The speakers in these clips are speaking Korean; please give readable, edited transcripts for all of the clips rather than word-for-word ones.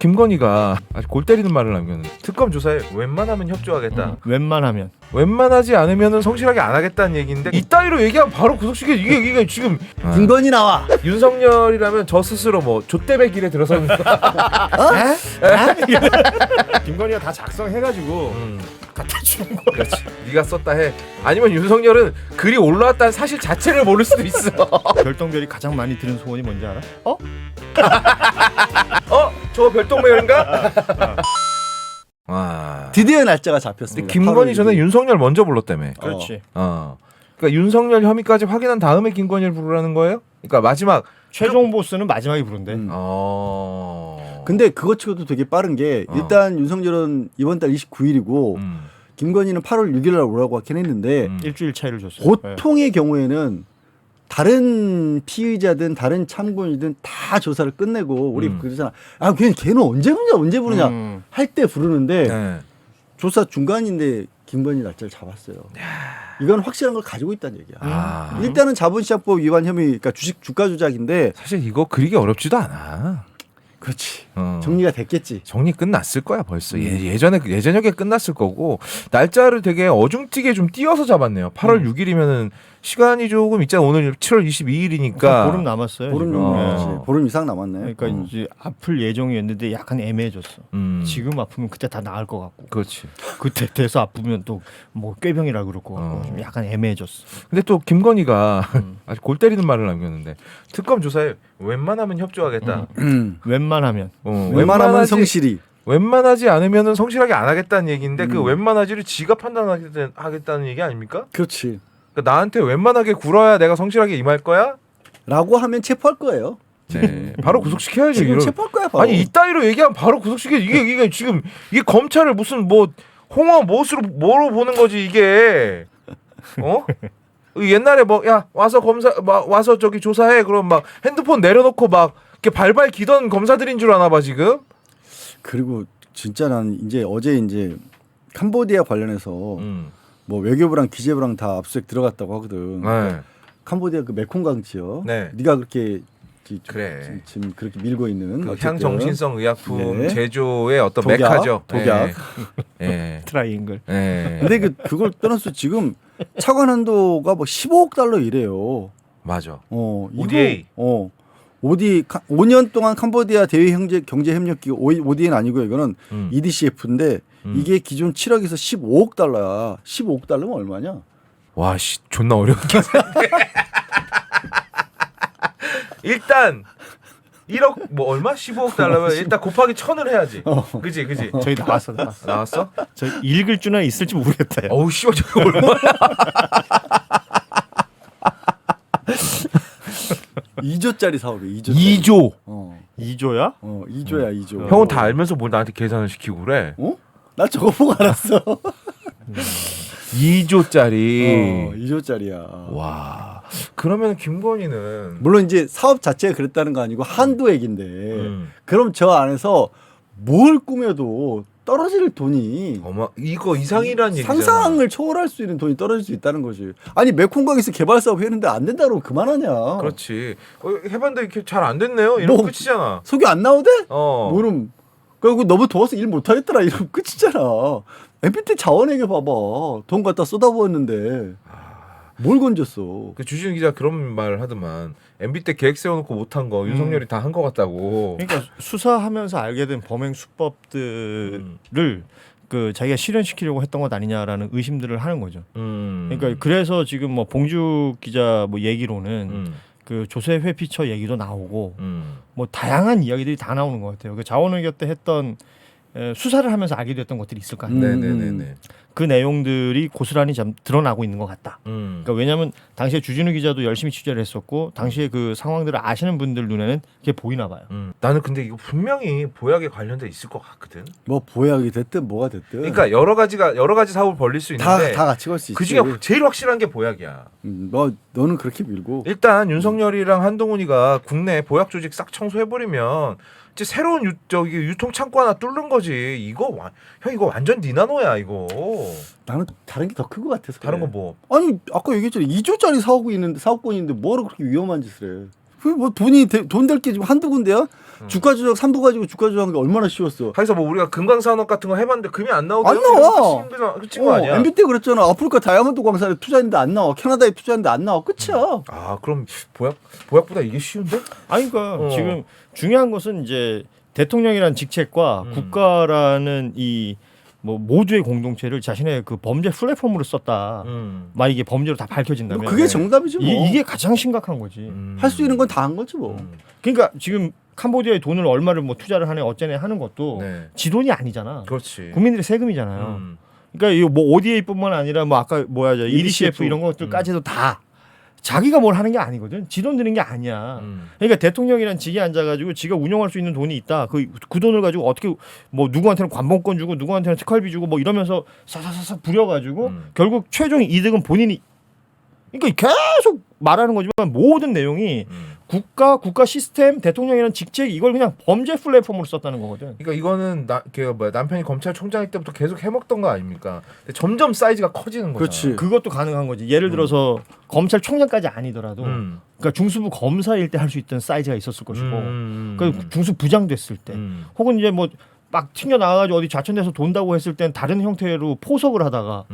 김건희가 아주 골 때리는 말을 남겼는데 특검 조사에 웬만하면 협조하겠다. 웬만하지 않으면 성실하게 안 하겠다는 얘기인데 이따위로 얘기하면 바로 구속시켜. 이게 지금 김건희 나와. 윤석열이라면 저 스스로 뭐 좆대배 길에 들어서는 김건희가 다 작성해가지고 갖다 주는 거. 그렇지. 네가 썼다 해. 아니면 윤석열은 글이 올라왔다는 사실 자체를 모를 수도 있어. 별똥별이 가장 많이 들은 소원이 뭔지 알아? 저거 별똥별인가? 와. 드디어 날짜가 잡혔습니다. 근데 김건희 전에 윤석열 먼저 불렀다며. 그렇지. 그러니까 윤석열 혐의까지 확인한 다음에 김건희를 부르라는 거예요? 그러니까 마지막 최종 보스는 마지막에 부른대. 근데 그것 치고도 되게 빠른 게 일단 윤석열은 이번 달 29일이고 김건희는 8월 6일 날 오라고 하긴 했는데 일주일 차이를 줬어요. 보통의 경우에는 다른 피의자든 다른 참고인이든 다 조사를 끝내고 우리 그러잖아. 아, 걔는 언제 부르냐 할 때 부르는데 네. 조사 중간인데 김건희 날짜를 잡았어요. 이건 확실한 걸 가지고 있다는 얘기야. 일단은 자본시장법 위반 혐의, 그러니까 주가 조작인데 사실 이거 그리기 어렵지도 않아. 그렇지. 정리가 됐겠지. 정리 끝났을 거야 벌써. 예전에 끝났을 거고 날짜를 되게 어중뛰게 좀 띄어서 잡았네요. 8월 6일이면은 시간이 조금 있잖아. 오늘 7월 22일이니까 보름 남았어요. 보름 지금. 남았지. 보름 이상 남았네. 그러니까 이제 아플 예정이었는데 약간 애매해졌어. 지금 아프면 그때 다 나을 것 같고. 그렇지. 그때 돼서 아프면 또 뭐 꾀병이라 그럴 것 같고 좀 약간 애매해졌어. 근데 또 김건희가 아주 골 때리는 말을 남겼는데 특검 조사에 웬만하면 협조하겠다. 웬만하면. 웬만하면 성실히. 웬만하지 않으면 성실하게 안 하겠다는 얘기인데 그 웬만하지를 지가 판단하겠다는 얘기 아닙니까? 그렇지. 그러니까 나한테 웬만하게 굴어야 내가 성실하게 임할 거야? 라고 하면 체포할 거예요. 네, 바로 구속시켜야지. 지금 체포할 거야. 바로. 아니 이따위로 얘기하면 바로 구속시켜. 이게 지금 이게 검찰을 무슨 뭐 홍어 뭐로 보는 거지 이게. 옛날에 뭐 야 와서 와서 저기 조사해 그럼 막 핸드폰 내려놓고 막 이렇게 발발 기던 검사들인 줄 아나 봐 지금. 그리고 진짜 난 어제 캄보디아 관련해서 뭐 외교부랑 기재부랑 다 압수수색 들어갔다고 하거든. 그러니까 캄보디아 그 메콩강 지역. 네가 그렇게 그래. 지금 그렇게 밀고 있는 그 향정신성 의약품 네. 제조의 어떤 독약, 메카죠. 독약. 네. 트라이앵글. 네. 근데 그걸 떠나서 지금 차관 한도가 뭐 15억 달러 이래요. 맞아. ODA. ODA 5년 동안 캄보디아 대외 경제 협력 기구 ODA는 아니고요. 이거는 EDCF인데 이게 기존 7억에서 15억 달러야. 15억 달러면 얼마냐? 와, 존나 어려운 계산인데. 일단 1억 뭐 얼마? 15억 달러면 일단 곱하기 1000을 해야지. 그지? 저희 나왔어. 나왔어? 저 읽을 줄은 있을지 모르겠다. 어우 씨발 저거 얼마야? 2조짜리 사업이야. 2조. 2조. 2조야? 2조야 2조. 형은 다 알면서 뭘 나한테 계산을 시키고 그래? 나 저거 보고 알았어. 2조짜리. 2조짜리야. 와. 그러면 김건희는 물론 사업 자체가 그랬다는 거 아니고 한도액인데 그럼 저 안에서 뭘 꾸며도 떨어질 돈이 이거 이상이란 얘기잖아. 상상을 초월할 수 있는 돈이 떨어질 수 있다는 거지. 아니 메콩강에서 개발 사업 했는데 안 된다 그러면 그만하냐. 그렇지. 해봤는데 이렇게 잘 안 됐네요. 이러면 끝이잖아. 속이 안 나오대? 모름. 그리고 너무 더워서 일 못하겠더라 이러면 끝이잖아. MBT 자원에게 봐봐. 돈 갖다 쏟아부었는데 뭘 건졌어. 그 주진우 기자 그런 말 하더만 MB 때 계획 세워놓고 못한 거 윤석열이 다 한 거 같다고. 그러니까 수사하면서 알게 된 범행 수법들을 그 자기가 실현시키려고 했던 것 아니냐라는 의심들을 하는 거죠. 그러니까 그래서 지금 뭐 봉주 기자 뭐 얘기로는 그 조세회 피처 얘기도 나오고 뭐 다양한 이야기들이 다 나오는 것 같아요. 그 자원외교 때 했던 수사를 하면서 알게 됐던 것들이 있을 거 아니에요. 네네네. 그 내용들이 고스란히 드러나고 있는 것 같다. 그러니까 왜냐하면 당시에 주진우 기자도 열심히 취재를 했었고 당시에 그 상황들을 아시는 분들 눈에는 그게 보이나 봐요. 나는 근데 이거 분명히 보약에 관련돼 있을 것 같거든. 뭐 보약이 됐든 뭐가 됐든. 그러니까 여러 가지 사업을 벌릴 수 있는데 다 같이 걸 수 있지. 그 중에 제일 확실한 게 보약이야. 너는 그렇게 밀고. 일단 윤석열이랑 한동훈이가 국내 보약 조직 싹 청소해버리면 이제 새로운 유통 창고 하나 뚫는 거지. 이거 완전 니나노야 이거. 나는 다른 게 더 큰 것 같아서. 다른 거 뭐? 아니 아까 얘기했잖아. 2조짜리 사업권이 있는데 뭐하러 그렇게 위험한 짓을 해. 그 뭐 돈 될 게 지금 한두 군데야? 주가 조작 3부 가지고 주가 조작한 게 얼마나 쉬웠어. 그래서 뭐 우리가 금강산업 같은 거 해봤는데 금이 안 나오고 안 나와. 그친 거 아니야? MB 때 그랬잖아. 아프리카 다이아몬드 광산에 투자했는데 안 나와. 캐나다에 투자했는데 안 나와. 끝이야. 아 그럼 보약보다 이게 쉬운데? 아니 그러니까 지금 중요한 것은 이제 대통령이라는 직책과 국가라는 이 뭐 모두의 공동체를 자신의 그 범죄 플랫폼으로 썼다. 막 이게 범죄로 다 밝혀진다면 그게 정답이지 뭐. 이게 가장 심각한 거지. 할 수 있는 건 다 한 거지 뭐. 그러니까 지금 캄보디아에 돈을 얼마를 뭐 투자를 하네 어쩌네 하는 것도 네. 지 돈이 아니잖아. 그렇지. 국민들의 세금이잖아요. 그러니까 이거 뭐 ODA뿐만 아니라 뭐 아까 뭐야 저 EDCF 이런 것들까지도 다 자기가 뭘 하는 게 아니거든. 지 돈 드는 게 아니야. 그러니까 대통령이란 직에 앉아가지고 지가 운영할 수 있는 돈이 있다. 그 돈을 가지고 어떻게 뭐 누구한테는 관봉권 주고 누구한테는 특활비 주고 뭐 이러면서 사사사사 부려가지고 결국 최종 이득은 본인이. 그러니까 계속 말하는 거지만 모든 내용이 국가 시스템 대통령이라는 직책 이걸 그냥 범죄 플랫폼으로 썼다는 거거든. 그러니까 이거는 남편이 검찰총장일 때부터 계속 해먹던 거 아닙니까? 근데 점점 사이즈가 커지는 거잖아. 그렇지. 그것도 가능한 거지. 예를 들어서 검찰총장까지 아니더라도 그러니까 중수부 검사일 때 할 수 있던 사이즈가 있었을 것이고 그 중수부장 됐을 때 혹은 이제 뭐 막 튕겨 나가가지고 어디 좌천돼서 돈다고 했을 땐 다른 형태로 포석을 하다가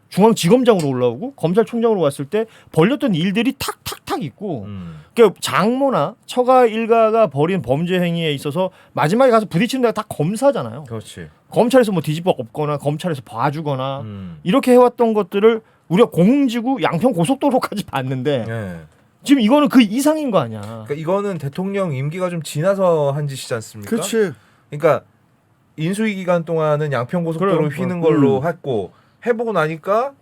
중앙지검장으로 올라오고 검찰총장으로 왔을 때 벌렸던 일들이 탁탁탁 있고 그러니까 장모나 처가 일가가 벌인 범죄 행위에 있어서 마지막에 가서 부딪히는 데가 다 검사잖아요. 그렇지. 검찰에서 뭐 뒤집어 엎거나 검찰에서 봐주거나 이렇게 해왔던 것들을 우리가 공지구 양평 고속도로까지 봤는데 네. 지금 이거는 그 이상인 거 아니야. 그러니까 이거는 대통령 임기가 좀 지나서 한 짓이지 않습니까? 그렇지. 그러니까 인수위 기간 동안은 양평 고속도로 휘는 걸로 했고 해보고 나니까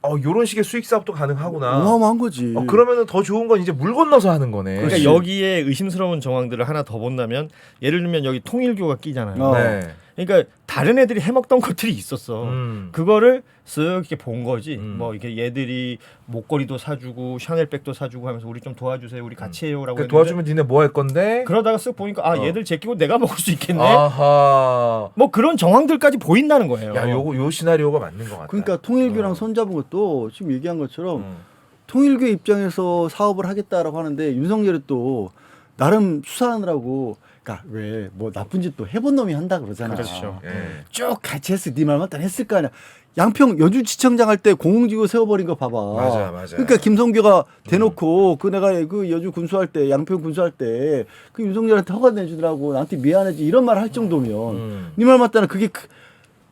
요런 식의 수익 사업도 가능하구나. 어마어마한 거지. 그러면은 더 좋은 건 이제 물 건너서 하는 거네. 그러니까 그렇지. 여기에 의심스러운 정황들을 하나 더 본다면 예를 들면 여기 통일교가 끼잖아요. 네. 그러니까 다른 애들이 해먹던 것들이 있었어. 그거를 쓱 이렇게 본 거지. 뭐 이렇게 얘들이 목걸이도 사주고 샤넬백도 사주고 하면서 우리 좀 도와주세요. 우리 같이 해요라고. 그러니까 도와주면 니네 뭐 할 건데? 그러다가 쓱 보니까 얘들 제끼고 내가 먹을 수 있겠네. 아하. 뭐 그런 정황들까지 보인다는 거예요. 야, 요 시나리오가 맞는 것 같다. 그러니까 통일교랑 손잡은 것도 지금 얘기한 것처럼 통일교 입장에서 사업을 하겠다라고 하는데 윤석열이 또 나름 수사하느라고 그러니까 왜 뭐 나쁜 짓도 해본 놈이 한다 그러잖아. 그렇죠. 쭉 같이 했을 네 말만 다 했을 거 아니야. 양평 여주지청장 할 때 공공지구 세워버린 거 봐봐. 맞아. 그러니까 김성규가 대놓고 그 내가 그 여주 군수할 때 양평 군수할 때 그 윤석열한테 허가 내주더라고 나한테 미안하지 이런 말 할 정도면 네 말 맞다나 그게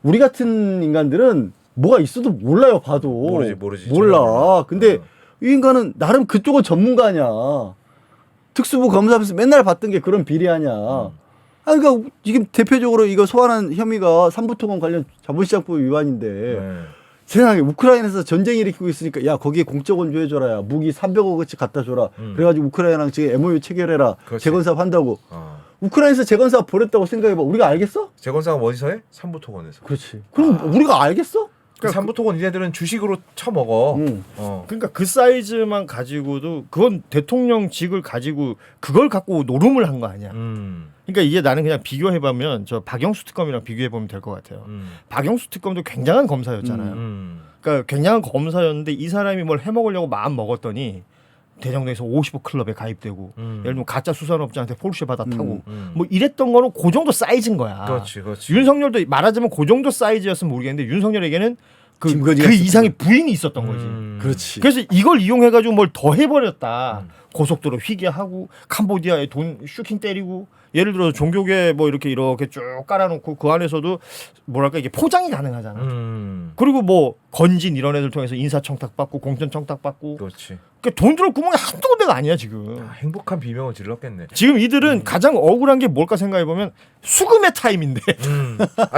우리 같은 인간들은 뭐가 있어도 몰라요. 봐도 모르지. 몰라. 근데 이 인간은 나름 그쪽은 전문가 아니야. 특수부 검사하면서 맨날 봤던 게 그런 비리 아니야. 그러니까 지금 대표적으로 이거 소환한 혐의가 삼부토건 관련 자본시장법 위반인데 세상에 우크라이나에서 전쟁 일으키고 있으니까 야 거기에 공적 원조해줘라. 야 무기 300억어치 갖다 줘라. 그래가지고 우크라이나랑 지금 MOU 체결해라. 그렇지. 재건사업 한다고. 우크라이나에서 재건사업 보냈다고 생각해봐. 우리가 알겠어? 재건사가 어디서 해? 삼부토건에서. 그렇지. 그럼 우리가 알겠어? 그 삼부토건 이네들은 주식으로 처먹어. 그러니까 그 사이즈만 가지고도 그건 대통령직을 가지고 그걸 갖고 노름을 한 거 아니야. 그러니까 이게 나는 그냥 비교해보면 저 박영수 특검이랑 비교해보면 될 것 같아요. 박영수 특검도 굉장한 검사였잖아요. 그러니까 굉장한 검사였는데 이 사람이 뭘 해먹으려고 마음 먹었더니 대정동에서 50억 클럽에 가입되고 예를 들면 가짜 수산업자한테 포르쉐 받아 타고 뭐 이랬던 거는 그 정도 사이즈인 거야. 그렇지. 윤석열도 말하자면 그 정도 사이즈였으면 모르겠는데 윤석열에게는 그 김건희가 이상의 부인이 있었던 거지. 그렇지. 그래서 이걸 이용해가지고 뭘 더 해버렸다. 고속도로 휘게 하고 캄보디아에 돈 슈킹 때리고 예를 들어서 종교계 뭐 이렇게 쭉 깔아놓고 그 안에서도 뭐랄까 이게 포장이 가능하잖아. 그리고 뭐 건진 이런 애들 통해서 인사청탁 받고 공천청탁 받고. 그렇지. 그러니까 돈 들을 구멍이 한두 군데가 아니야 지금. 행복한 비명을 질렀겠네. 지금 이들은 가장 억울한 게 뭘까 생각해 보면 수금의 타임인데.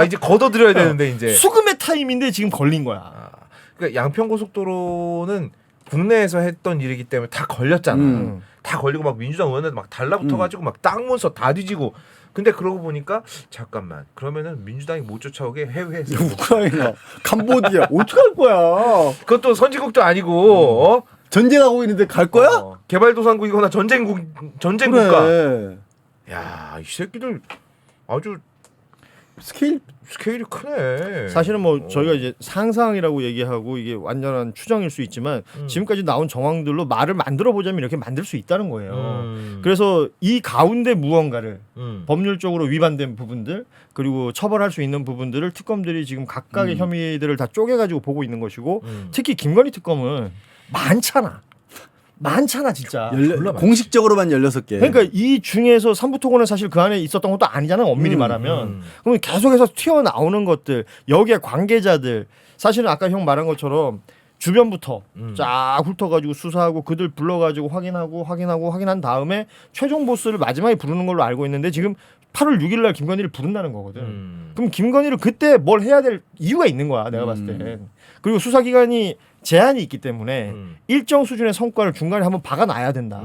이제 걷어들여야 되는데 이제. 수금의 타임인데 지금 걸린 거야. 그러니까 양평 고속도로는 국내에서 했던 일이기 때문에 다 걸렸잖아. 다 걸리고 막 민주당 의원들 막 달라붙어가지고 막 땅 문서 다 뒤지고. 근데 그러고 보니까 잠깐만 그러면은 민주당이 못 쫓아오게 해외에서 우크라이나, 캄보디아 어떡할 거야? 그것도 선진국도 아니고 전쟁하고 있는데 갈 거야? 개발도상국이거나 전쟁국가. 그래. 야, 이 새끼들 아주 스케일이 크네. 사실은 뭐 저희가 이제 상상이라고 얘기하고 이게 완전한 추정일 수 있지만 지금까지 나온 정황들로 말을 만들어 보자면 이렇게 만들 수 있다는 거예요. 그래서 이 가운데 무언가를 법률적으로 위반된 부분들 그리고 처벌할 수 있는 부분들을 특검들이 지금 각각의 혐의들을 다 쪼개가지고 보고 있는 것이고 특히 김건희 특검은 많잖아 진짜. 공식적으로만 16개. 그러니까 이 중에서 삼부토건은 사실 그 안에 있었던 것도 아니잖아요. 엄밀히 말하면. 그러면 계속해서 튀어나오는 것들 여기에 관계자들 사실은 아까 형 말한 것처럼 주변부터 쫙 훑어가지고 수사하고 그들 불러가지고 확인한 다음에 최종 보스를 마지막에 부르는 걸로 알고 있는데 지금 8월 6일 날 김건희를 부른다는 거거든. 그럼 김건희를 그때 뭘 해야 될 이유가 있는 거야. 내가 봤을 때. 그리고 수사기관이 제한이 있기 때문에 일정 수준의 성과를 중간에 한번 박아놔야 된다.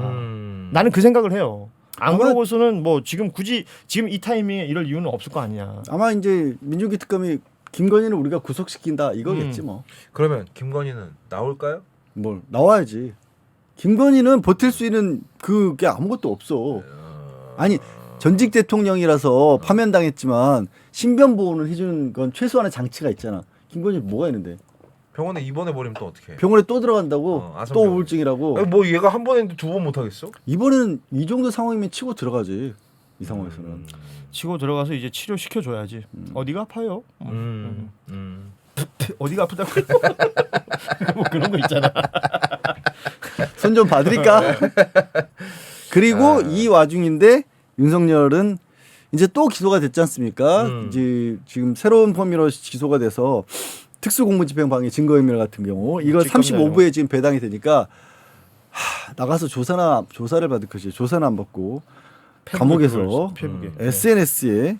나는 그 생각을 해요. 안 그러고서는 뭐 지금 굳이 지금 이 타이밍에 이럴 이유는 없을 거 아니야. 아마 이제 민주기 특검이 김건희를 우리가 구속시킨다 이거겠지 뭐. 그러면 김건희는 나올까요? 뭐 나와야지. 김건희는 버틸 수 있는 그게 아무것도 없어. 아니 전직 대통령이라서 파면당했지만 신변 보호를 해주는 건 최소한의 장치가 있잖아. 김건희 뭐가 있는데? 병원에 입원해 버리면 또 어떻게? 병원에 또 들어간다고? 또 우울증이라고? 아니, 뭐 얘가 한 번 했는데 두 번 못 하겠어? 이번에는 이 정도 상황이면 치고 들어가지. 이 상황에서는. 치고 들어가서 이제 치료 시켜줘야지. 어디가 아파요? 어디가 아프다고? 뭐 그런 거 있잖아. 손 좀 봐드릴까? 그리고 이 와중인데 윤석열은 이제 또 기소가 됐지 않습니까? 이제 지금 새로운 혐의로 기소가 돼서 특수공무집행방해 증거인멸 같은 경우 이거 35부에 지금 배당이 되니까 나가서 조사를 받을 것이 조사는 안 받고 감옥에서 SNS에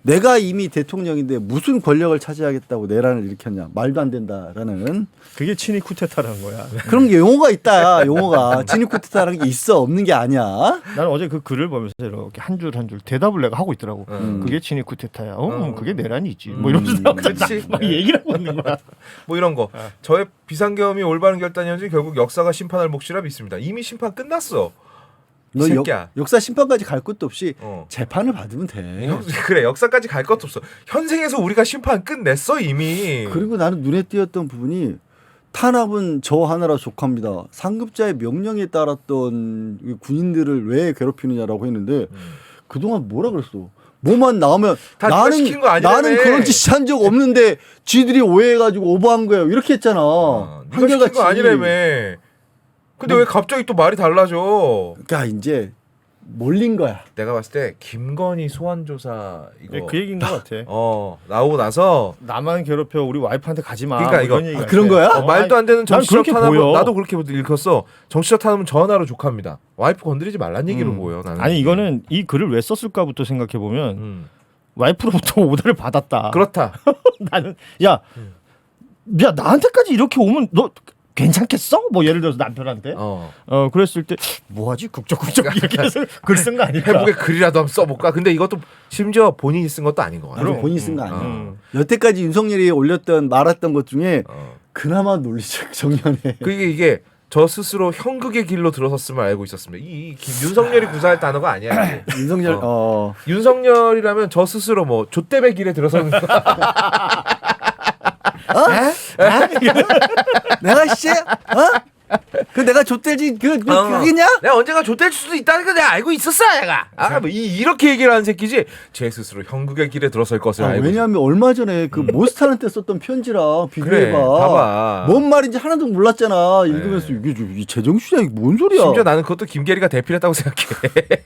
내가 이미 대통령인데 무슨 권력을 차지하겠다고 내란을 일으켰냐 말도 안 된다라는 그게 친위 쿠데타라는 거야. 그런 게 용어가 있다. 용어가 친위 쿠데타라는 게 있어 없는 게 아니야. 나는 어제 그 글을 보면서 이렇게 한 줄 한 줄 대답을 내가 하고 있더라고. 그게 친위 쿠데타야. 그게 내란이 있지. 뭐 이러면서 그렇지. 막 얘기를 하고 있는 거야. 뭐 이런 거. 저의 비상계엄이 올바른 결단이었지 결국 역사가 심판할 몫이라 믿습니다. 이미 심판 끝났어. 너 역사 심판까지 갈 것도 없이 재판을 받으면 돼. 그래 역사까지 갈 것도 없어. 현생에서 우리가 심판 끝냈어 이미. 그리고 나는 눈에 띄었던 부분이 탄압은 저 하나라 족합니다. 상급자의 명령에 따랐던 군인들을 왜 괴롭히느냐라고 했는데 그동안 뭐라 그랬어. 뭐만 나오면 나는 그런 짓 한 적 없는데 쥐들이 오해해가지고 오버한 거예요. 이렇게 했잖아. 한결같이. 거 아니라며. 근데 왜 갑자기 또 말이 달라져? 그러니까 이제 몰린 거야. 내가 봤을 때 김건희 소환 조사 이거 그 얘기인 것 같아. 나오고 나서 나만 괴롭혀 우리 와이프한테 가지 마. 그러니까 뭐 이거 그런 거야? 말도 안 되는 정치적 탄압. 보여. 나도 그렇게 읽었어. 정치적 탄압은 저 하나로 족합니다. 와이프 건드리지 말란 얘기로 보여. 나는. 아니 이거는 이 글을 왜 썼을까부터 생각해 보면 와이프로부터 오더를 받았다. 그렇다. 나는 야 나한테까지 이렇게 오면 너 괜찮겠어? 뭐 예를 들어서 남편한테 그랬을 때 뭐하지? 국적국적 이렇게 해서 글 쓴 거 아닐까? 회복에 글이라도 한번 써볼까? 근데 이것도 심지어 본인이 쓴 것도 아닌 것 같아. 본인이 쓴 거 아니야. 여태까지 윤석열이 말했던 것 중에 그나마 논리적 정연해. 이게 저 스스로 형극의 길로 들어섰음을 알고 있었습니다. 윤석열이 구사할 단어가 아니야. 윤석열이라면 저 스스로 뭐 좆대배 길에 들어서는 거. 내가 내가 좆대지 그게냐? 내가 언젠가 좆될 수도 있다는 거 내가 알고 있었어 내가. 뭐 이렇게 얘기를 하는 새끼지. 제 스스로 형극의 길에 들어설 것을 알고. 왜냐하면 얼마 전에 그 모스탄한테 썼던 편지랑 비교해봐. 그래, 봐봐. 뭔 말인지 하나도 몰랐잖아. 읽으면서 이게 제정신이야 이게 뭔 소리야? 심지어 나는 그것도 김계리가 대필했다고 생각해.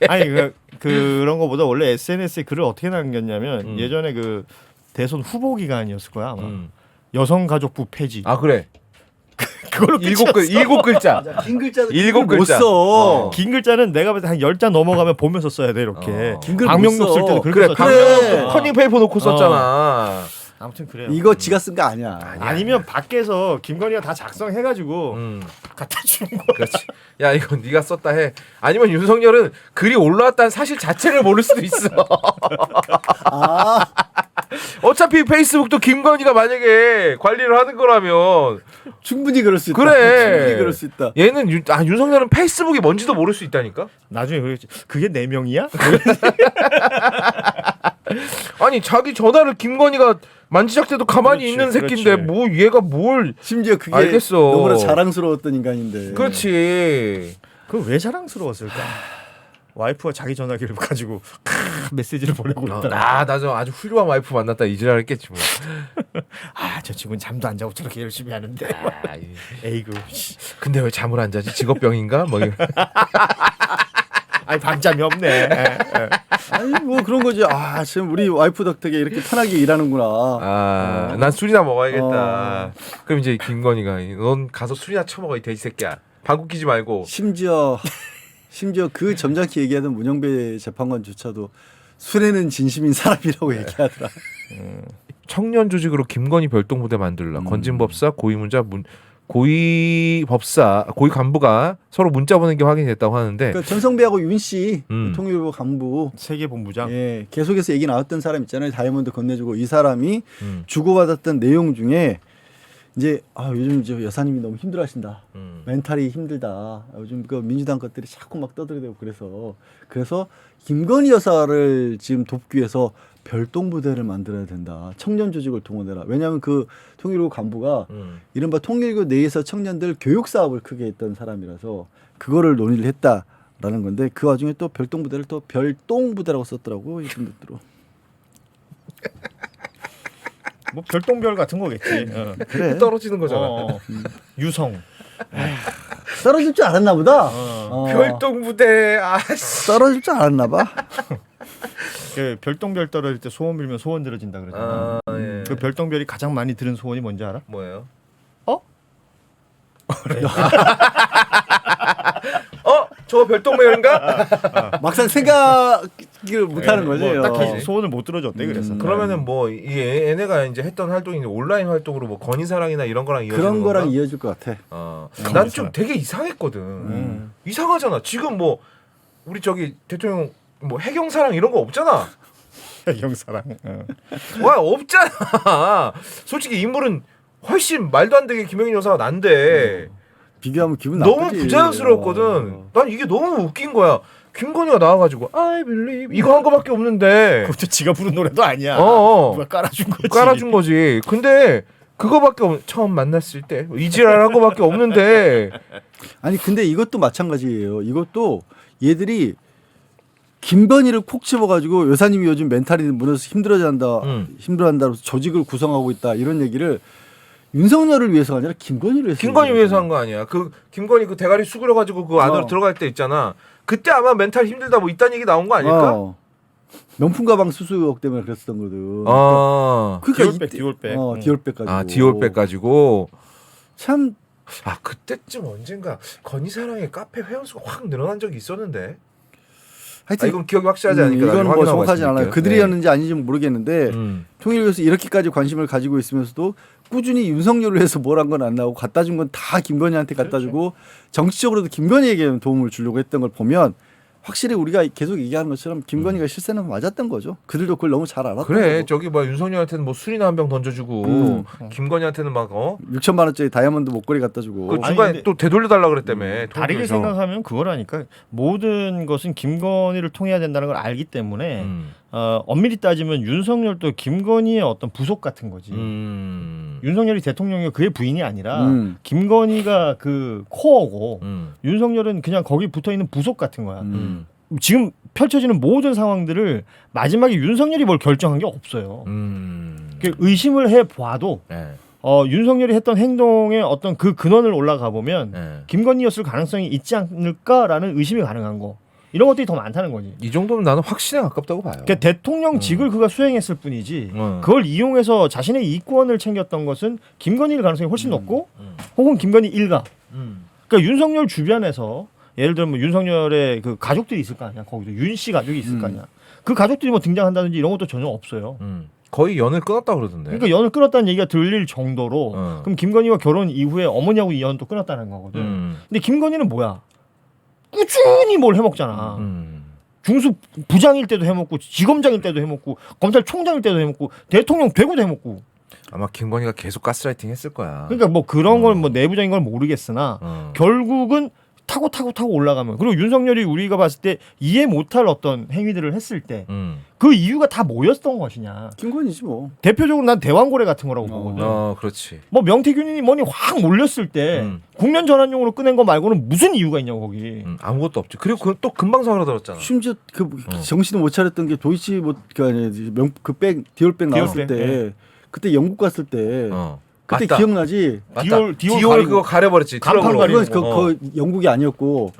아니 그런 거보다 원래 SNS에 글을 어떻게 남겼냐면 예전에 그 대선 후보 기간이었을 거야 아마. 여성가족부 폐지. 아 그래. 그걸로 일곱 글자. 긴 글자도 일곱 글자. 못 써. 긴 글자는 내가 봤을 때 한 10자 넘어가면 보면서 써야 돼 이렇게. 긴 글 방명록 쓸 때도 그래. 방명록 커닝 페이퍼 놓고 썼잖아. 아무튼 그래요. 이거 지가 쓴 거 아니야. 아니면 밖에서 김건희가 다 작성해가지고 갖다 주는 거야. 그렇지. 야 이건 네가 썼다 해. 아니면 윤석열은 글이 올라왔다는 사실 자체를 모를 수도 있어. 어차피 페이스북도 김건희가 만약에 관리를 하는 거라면 충분히 그럴 수 있다. 그래. 충분히 그럴 수 있다. 얘는 윤석열은 페이스북이 뭔지도 모를 수 있다니까. 나중에 그랬지. 그게 4명이야? 아니 자기 전화를 김건희가 만지작대도 가만히 그렇지, 있는 그렇지. 새끼인데 뭐 얘가 뭘 심지어 그게 알겠어. 너무나 자랑스러웠던 인간인데. 그렇지. 그 왜 자랑스러웠을까? 와이프가 자기 전화기를 가지고 메시지를 보내고 있다. 나도 아주 훌륭한 와이프 만났다 이지랄 했겠지 뭐. 저 친구는 잠도 안 자고 저렇게 열심히 하는데. 에이구. 근데 왜 잠을 안 자지? 직업병인가? 뭐 이런. 아니 밤잠이 없네. 아니 뭐 그런 거지. 지금 우리 와이프 덕택에 이렇게 편하게 일하는구나. 난 술이나 먹어야겠다. 그럼 이제 김건희가 넌 가서 술이나 처먹어 이 돼지 새끼야. 방귀 끼지 말고. 심지어 그 점잖게 얘기하던 문영배 재판관조차도 술에는 진심인 사람이라고 얘기하더라. 청년 조직으로 김건희 별동부대 만들라. 건진법사, 고위문자, 고위 간부가 서로 문자 보낸 게 확인됐다고 하는데. 그러니까 전성배하고 윤 씨 통일부 간부 세계 본부장. 예, 계속해서 얘기 나왔던 사람 있잖아요. 다이아몬드 건네주고 이 사람이 주고받았던 내용 중에 이제 요즘 저 여사님이 너무 힘들어하신다. 멘탈이 힘들다. 요즘 그 민주당 것들이 자꾸 막 떠들어대고 그래서 김건희 여사를 지금 돕기 위해서 별동부대를 만들어야 된다. 청년 조직을 동원해라. 왜냐하면 그 통일부 간부가 이른바 통일부 내에서 청년들 교육 사업을 크게 했던 사람이라서 그거를 논의를 했다라는 건데 그 와중에 또 별동부대를 또 별동부대라고 썼더라고 이분 것들로. 뭐 별똥별 같은 거겠지. 그래. 떨어지는 거잖아. 유성. 떨어질 줄 알았나 보다. 별동부대 떨어질 줄 알았나 봐. 그 별똥별 떨어질 때 소원 빌면 소원 들어진다 그러잖아. 예. 그 별똥별이 가장 많이 들은 소원이 뭔지 알아? 뭐예요? 저거 별동배인가? 막상 생각을 못하는 거지. 뭐 딱히 소원을 못 들어줬대 그래서. 그러면은 뭐 얘네가 이제 했던 활동이 온라인 활동으로 뭐 건의사랑이나 이런 거랑 이어지는 그런 거랑 건가? 이어질 것 같아. 난 좀 되게 이상했거든. 이상하잖아. 지금 뭐 우리 저기 대통령 뭐 해경사랑 이런 거 없잖아. 해경사랑. 와 없잖아. 솔직히 인물은 훨씬 말도 안 되게 김영인 여사가 난데. 비교하면 기분 나쁘지. 너무 부자연스러웠거든. 난 이게 너무 웃긴 거야. 김건희가 나와가지고 I believe 이거 한 거밖에 없는데. 그것도 지가 부른 노래도 아니야. 누가 깔아준 거지. 깔아준 거지. 근데 그거밖에 처음 만났을 때 이지랄한 거밖에 없는데. 아니 근데 이것도 마찬가지예요. 이것도 얘들이 김건희를 콕 집어가지고 여사님이 요즘 멘탈이 무너져서 힘들어한다. 조직을 구성하고 있다. 이런 얘기를 윤석열을 위해서가 아니라 김건희를 위해서. 김건희 위해서 한 거 아니야. 그 김건희 그 대가리 수그려가지고 그 안으로 들어갈 때 있잖아. 그때 아마 멘탈 힘들다 뭐 이딴 얘기 나온 거 아닐까? 명품 가방 수수 의혹 때문에 그랬었던 거든. 그러니까 디올백. 디올백 가지고. 디올백 가지고. 참. 그때쯤 언젠가 건희사랑의 카페 회원수가 확 늘어난 적이 있었는데. 하여튼 이건 기억이 확실하지 않으니까 이건 뭐 정확하지 않아요. 그들이었는지 아닌지 모르겠는데 통일부에서 이렇게까지 관심을 가지고 있으면서도 꾸준히 윤석열을 해서 뭘 한 건 안 나오고 갖다 준 건 다 김건희한테 갖다 주고 정치적으로도 김건희에게 도움을 주려고 했던 걸 보면 확실히 우리가 계속 얘기하는 것처럼 김건희가 실세는 맞았던 거죠. 그들도 그걸 너무 잘 알았던 그래. 거고. 저기 뭐 윤석열한테는 뭐 술이나 한 병 던져주고 김건희한테는 막 6천만 원짜리 다이아몬드 목걸이 갖다 주고. 그 중간에 또 되돌려달라 그랬다며. 다르게 생각하면 그거라니까. 모든 것은 김건희를 통해야 된다는 걸 알기 때문에 엄밀히 따지면 윤석열도 김건희의 어떤 부속 같은 거지. 윤석열이 대통령이 그의 부인이 아니라 김건희가 그 코어고 윤석열은 그냥 거기 붙어있는 부속 같은 거야. 지금 펼쳐지는 모든 상황들을 마지막에 윤석열이 뭘 결정한 게 없어요. 의심을 해봐도 윤석열이 했던 행동의 어떤 그 근원을 올라가 보면 김건희였을 가능성이 있지 않을까라는 의심이 가능한 거. 이런 것들이 더 많다는 거지. 이 정도면 나는 확신에 가깝다고 봐요. 그러니까 대통령직을 그가 수행했을 뿐이지 그걸 이용해서 자신의 이권을 챙겼던 것은 김건희일 가능성이 훨씬 높고 혹은 김건희 일가. 그러니까 윤석열 주변에서 예를 들면 뭐 윤석열의 그 가족들이 있을 거 아니야. 거기도 윤 씨 가족이 있을 거 아니야. 그 가족들이 뭐 등장한다든지 이런 것도 전혀 없어요. 거의 연을 끊었다 그러던데. 그러니까 연을 끊었다는 얘기가 들릴 정도로 그럼 김건희와 결혼 이후에 어머니하고 이 연도 끊었다는 거거든. 근데 김건희는 뭐야? 꾸준히 뭘 해먹잖아. 중수 부장일 때도 해먹고 지검장일 때도 해먹고 검찰총장일 때도 해먹고 대통령 되고도 해먹고. 아마 김건희가 계속 가스라이팅 했을 거야. 그러니까 뭐 그런 걸 뭐 내부적인 걸 모르겠으나 결국은 타고 올라가면 그리고 윤석열이 우리가 봤을 때 이해 못할 어떤 행위들을 했을 때 그 이유가 다 뭐였던 것이냐. 김건희지 뭐. 대표적으로 난 대왕고래 같은 거라고 보거든. 그렇지. 뭐 명태균이 뭐니 확 몰렸을 때 국면 전환용으로 꺼낸 거 말고는 무슨 이유가 있냐고 거기. 아무것도 없지. 그리고 또 금방 사그라들었잖아. 심지어 그 정신을 못 차렸던 게 도이치 그백 디올백 나왔을 때 그때 영국 갔을 때 그때 맞다. 기억나지? 디올 그거 가려버렸지. 간판 가리고. 그 영국이 아니었고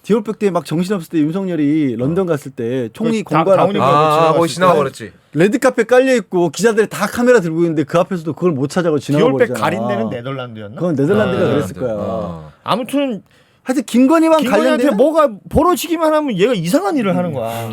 디올백 때 막 정신없을 때 윤석열이 런던 갔을 때 총리 공관 앞에 거기 지나가 버렸지. 레드카펫 깔려 있고 기자들이 다 카메라 들고 있는데 그 앞에서도 그걸 못 찾아가 지나가 버렸잖아. 디올백 가린 데는 네덜란드였나? 그건 네덜란드가 그랬을 거야. 아무튼 하여튼 김건희만 김건희한테 관련된 뭐가 벌어지기만 하면 얘가 이상한 일을 하는 거야.